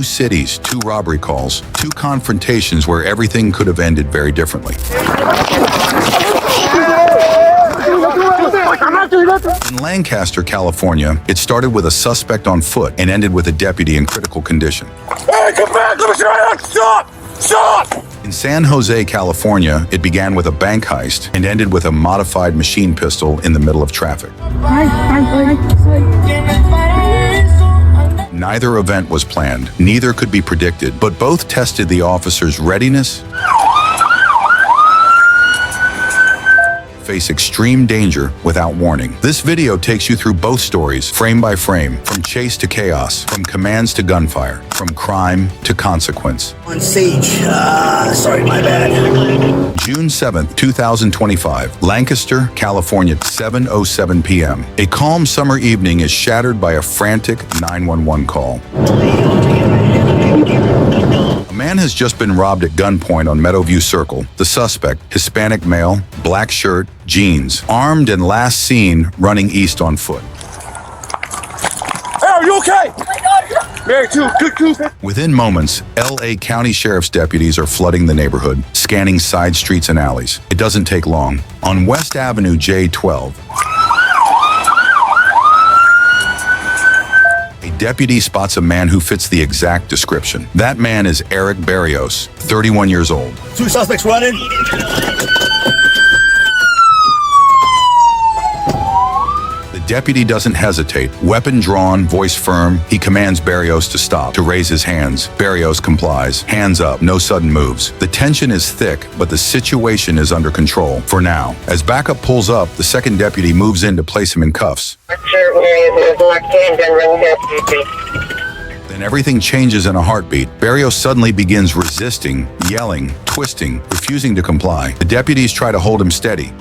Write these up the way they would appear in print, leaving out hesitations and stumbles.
Two cities, two robbery calls, two confrontations where everything could have ended very differently. In Lancaster, California, it started with a suspect on foot and ended with a deputy in critical condition. Hey, come back! Let me try it! Stop! Stop! In San Jose, California, it began with a bank heist and ended with a modified machine pistol in the middle of traffic. Neither event was planned, neither could be predicted, but both tested the officers' readiness, face extreme danger without warning. This video takes you through both stories, frame by frame, from chase to chaos, from commands to gunfire, from crime to consequence. On siege. Sorry, my bad. June 7th, 2025, Lancaster, California, 7:07 p.m. A calm summer evening is shattered by a frantic 911 call. A man has just been robbed at gunpoint on Meadowview Circle. The suspect, Hispanic male, black shirt, jeans, armed and last seen running east on foot. Hey, are you okay? Mary, too. Good. Within moments, L.A. County Sheriff's deputies are flooding the neighborhood, scanning side streets and alleys. It doesn't take long. On West Avenue J12, a deputy spots a man who fits the exact description. That man is Erick Berrios, 31 years old. Two suspects running. The deputy doesn't hesitate. Weapon drawn, voice firm, he commands Berrios to stop, to raise his hands. Berrios complies. Hands up, no sudden moves. The tension is thick, but the situation is under control, for now. As backup pulls up, the second deputy moves in to place him in cuffs. Then everything changes in a heartbeat. Berrios suddenly begins resisting, yelling, twisting, refusing to comply. The deputies try to hold him steady,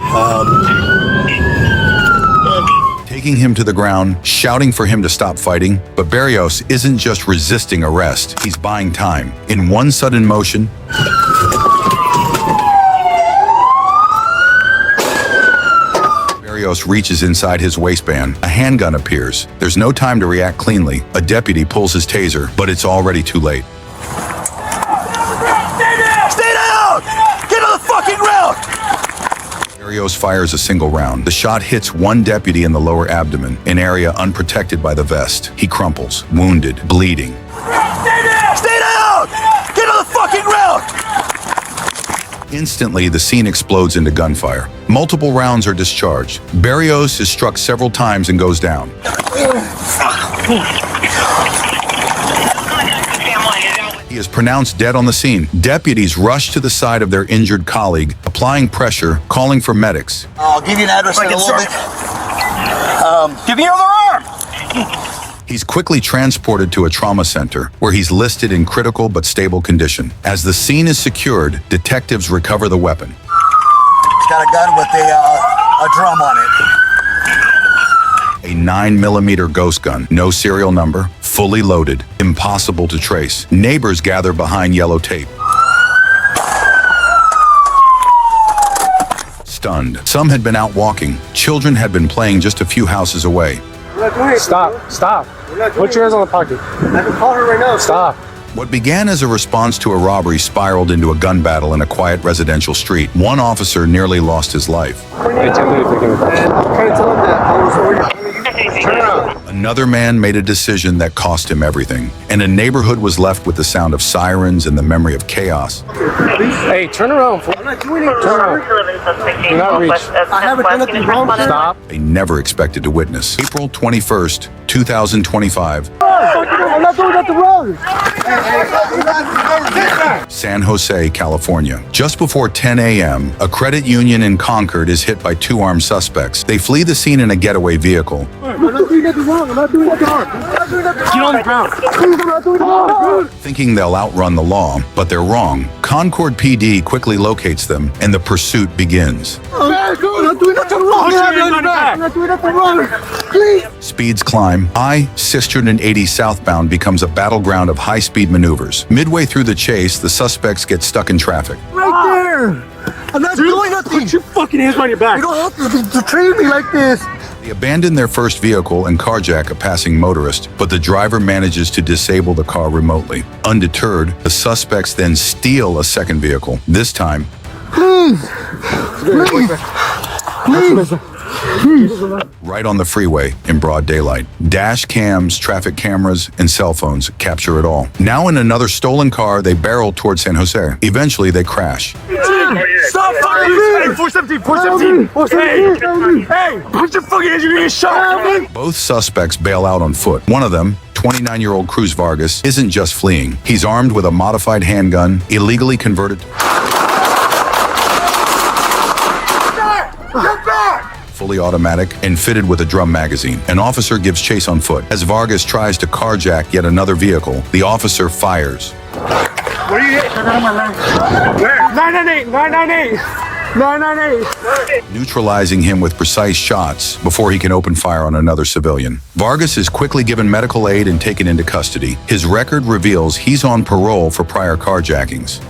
taking him to the ground, shouting for him to stop fighting. But Berrios isn't just resisting arrest, he's buying time. In one sudden motion, Berrios reaches inside his waistband. A handgun appears. There's no time to react cleanly. A deputy pulls his taser, but it's already too late. Stay down! Get on the fucking ground! Berrios fires a single round. The shot hits one deputy in the lower abdomen, an area unprotected by the vest. He crumples, wounded, bleeding. Stay down! Get on the fucking ground! Instantly, the scene explodes into gunfire. Multiple rounds are discharged. Berrios is struck several times and goes down. He is pronounced dead on the scene. Deputies rush to the side of their injured colleague, applying pressure, calling for medics. I'll give you an address in a little bit. Give me your other arm! He's quickly transported to a trauma center, where he's listed in critical but stable condition. As the scene is secured, detectives recover the weapon. It's got a gun with a drum on it. A 9mm ghost gun, no serial number, fully loaded, impossible to trace. Neighbors gather behind yellow tape, stunned. Some had been out walking. Children had been playing just a few houses away. Stop. Put your hands on the pocket. I can call her right now. Stop. What began as a response to a robbery spiraled into a gun battle in a quiet residential street. One officer nearly lost his life. Hey, tell me if you can. I'm trying to tell him that I was already. Turn around. Another man made a decision that cost him everything, and a neighborhood was left with the sound of sirens and the memory of chaos. Hey, turn around. I'm not doing it. Turn around. Do not reach. I haven't done anything wrong. Stop. They never expected to witness. April 21st, 2025. I'm not doing nothing wrong. San Jose, California. Just before 10 a.m., a credit union in Concord is hit by two armed suspects. They flee the scene in a getaway vehicle. I'm not doing nothing wrong. I'm not doing nothing wrong. Get on the ground. I'm not doing nothing wrong. Thinking they'll outrun the law, but they're wrong. Concord PD quickly locates them, and the pursuit begins. I'm not doing nothing wrong. I'm not doing nothing wrong. Please. Speeds climb. I-680 southbound becomes a battleground of high-speed maneuvers. Midway through the chase, the suspects get stuck in traffic. Right there. I'm not doing nothing. Put your fucking hands on your back. You don't have to treat me like this. They abandon their first vehicle and carjack a passing motorist, but the driver manages to disable the car remotely. Undeterred, the suspects then steal a second vehicle. This time, right on the freeway in broad daylight. Dash cams, traffic cameras, and cell phones capture it all. Now in another stolen car, they barrel towards San Jose. Eventually, they crash. Stop fucking me! Hey, 417, 417! Hey, put your fucking hands, you're gonna get shot! Both suspects bail out on foot. One of them, 29-year-old Cruz Vargas, isn't just fleeing. He's armed with a modified handgun, illegally converted fully automatic and fitted with a drum magazine. An officer gives chase on foot. As Vargas tries to carjack yet another vehicle, the officer fires. What are you hitting? Where? 998, 998, 998. Neutralizing him with precise shots before he can open fire on another civilian. Vargas is quickly given medical aid and taken into custody. His record reveals he's on parole for prior carjackings.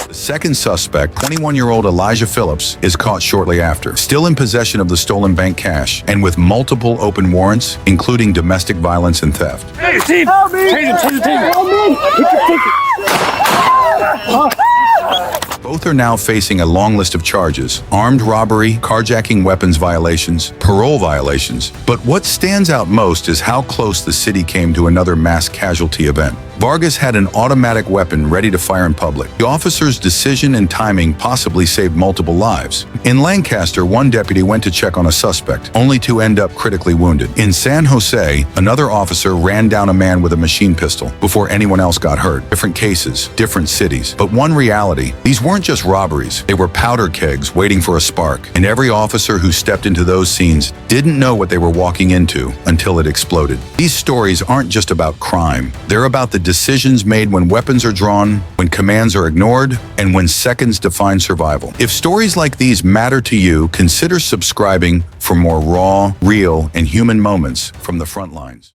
The second suspect, 21-year-old Elijah Phillips, is caught shortly after, still in possession of the stolen bank cash and with multiple open warrants, including domestic violence and theft. Hey, team! Help me! Change it! Help me! Both are now facing a long list of charges: armed robbery, carjacking weapons violations, parole violations. But what stands out most is how close the city came to another mass casualty event. Vargas had an automatic weapon ready to fire in public. The officer's decision and timing possibly saved multiple lives. In Lancaster, one deputy went to check on a suspect, only to end up critically wounded. In San Jose, another officer ran down a man with a machine pistol before anyone else got hurt. Different cases, different cities. But one reality, these weren't just robberies. They were powder kegs waiting for a spark. And every officer who stepped into those scenes didn't know what they were walking into until it exploded. These stories aren't just about crime. They're about the decisions made when weapons are drawn, when commands are ignored, and when seconds define survival. If stories like these matter to you, consider subscribing for more raw, real, and human moments from the front lines.